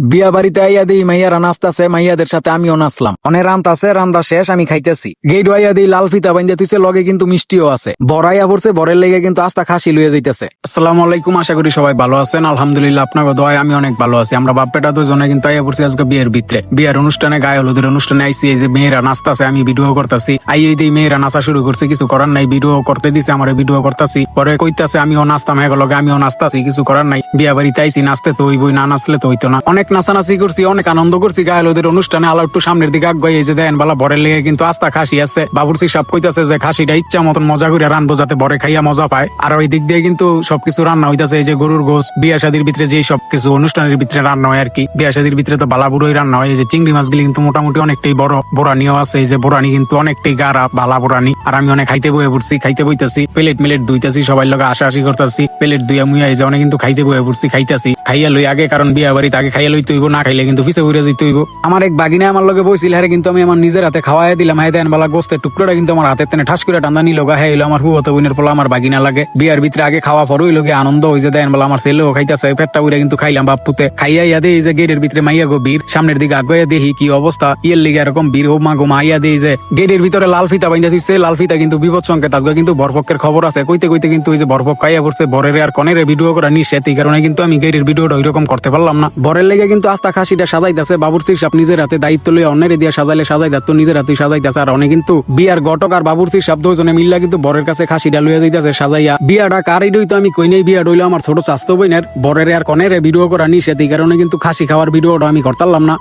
বিয়া বাড়িতে আইয়া দিই মাইয়ারা নাচতাছে, মাইয়াদের সাথে আমিও নাচলাম। অনেক রান্তাছে, রান্দা শেষ, আমি খাইতেছি। গেট আইয়া দিই লাল ফিতা বাইন্দা তুইছে, লগে কিন্তু মিষ্টিও আছে। বড়াইয়া পড়ছে, বরের লেগে কিন্তু আস্তা খাসি লইয়া যাইতেছে। আসসালামু আলাইকুম, আশা করি সবাই ভালো আছেন। আলহামদুলিল্লাহ, আপনাকে দোয়ায় আমি অনেক ভালো আছি। আমরা বাপ্পেটা দুজনে কিন্তু আইয়া পড়ছি আজকে বিয়ের ভিতরে। বিয়ের অনুষ্ঠানে, গায়ে হলুদের অনুষ্ঠানে আইসি। এই যে মেয়েরা নাচতাছে, আমি ভিডিও করতেছি। আইয়ে দিই মেয়েরা নাচা শুরু করছে, কিছু করার নাই, ভিডিও করতে দিছে, আমার ভিডিও করতেছি। পরে কইতাছে আমিও নাচতাম, লগে আমিও নাচতাছি, কিছু করার নাই। বিয়া বাড়িতে আইসি, নাচতে তো হইবই, না নাচলে তো হইতো না। অনেক নাচানাচি করছি, অনেক আনন্দ করছি। গায়ে হলুদের অনুষ্ঠানে আলো একটু সামনের দিকে আগাই, এই যে দেন বালা বরের লেগে কিন্তু আস্তা খাসি আছে। বাবুর্চি সাপ কইতাছে যে খাসিটা ইচ্ছা মতন মজা করে রানবো, যাতে বরে খাইয়া মজা পায়। আর ওই দিক দিয়ে কিন্তু সবকিছু রান্না হইতাছে। এই যে গরুর গোস, বিয়া শাদির ভিতরে যে সবকিছু অনুষ্ঠানের ভিতরে রান্না হয় আর কি। বিয়া শাদির ভিতরে তো বালা বুড়োই রান্না হয়। এই যে চিংড়ি মাছগুলি কিন্তু মোটামুটি অনেকটাই বড়, বোরানিও আছে। এই যে বোরানি কিন্তু অনেকটাই গাড়া, বালা বোরানি। আর আমি অনেক খাইতে বয়ে পড়ছি, খাইতে বইতাছি, প্লেট মিলেট ধুইতাছি, সবাই লগে আশাআশি করতেছি। প্লেট দুইয়া মুইয়া এই যে অনেক কিন্তু খাইতে বয়ে পড়ছি, খাইতাছি। খাইয়া লই আগে, কারণ বিয়া বাড়িতে আগে খাইয়া লইতে হইব, না খাইলে কিন্তু পিছে উড়ে যেতে হইব। আমার এক বাগিনা আমার লগে বইছিল, হারে কিন্তু আমি আমার নিজের হাতে খাওয়াই দিলাম। হ্যাঁ দেন বালা গোস্তের টুকরোটা কিন্তু আমার হাতে তেনে ঠাস করে টান্দা নিল। হ্যাঁ হইলো আমার হুবত বোনের পোলা, আমার বাগিনা লাগে। বিয়ার ভিতরে আগে খাওয়া পর হইলো গিয়ে আনন্দ হইছে। দেন বলা আমার ছেলেও খাইতেছে, পেটটা উড়ে কিন্তু খাইলাম বাপুতে। খাইয়া ইয়া দেই যে গেটের ভিতরে মাইয়া গো বীর, সামনের দিকে আগে দেখি কি অবস্থা। ইয়ের লিগে এরকম বীর ও মা গো মাইয়া দেই যে গেটের ভিতরে লাল ফিতা বাইন্দা দিচ্ছে। লাল ফিতা কিন্তু বিপদ সংকেত, আজকে কিন্তু বরপক্ষের খবর আছে। কইতে কইতে কিন্তু ওই যে বরপক্ষ খাইয়া পড়ছে। বরের আর কনের ভিডিও করা নিষেধ, এই কারণে কিন্তু আমি গেটের ভিডিওটা ওইরকম করতে পারলাম না। বরের লেগে কিন্তু আস্তা খাসিটা সাজাইতেছে। বাবুর্চির সাপ নিজের হাতে দায়িত্ব লইয়া অন্যের দিয়া সাজাইলে সাজাই দাত, নিজের হাতে সাজাইতেছে। আর অনেক কিন্তু বিয়ার ঘটক আর বাবুর্চির সাপ দুজনে মিল্লা কিন্তু বরের কাছে খাসিটা লইয়া যাইতেছে সাজাইয়া। বিয়াটা কার তো আমি কই নাই, বিয়া হইলো আমার ছোট চাস্তো বইনের। বরের আর কনের ভিডিও করা নিষেধ, এই কারণে কিন্তু খাসি খাওয়ার ভিডিওটা আমি করতাম না।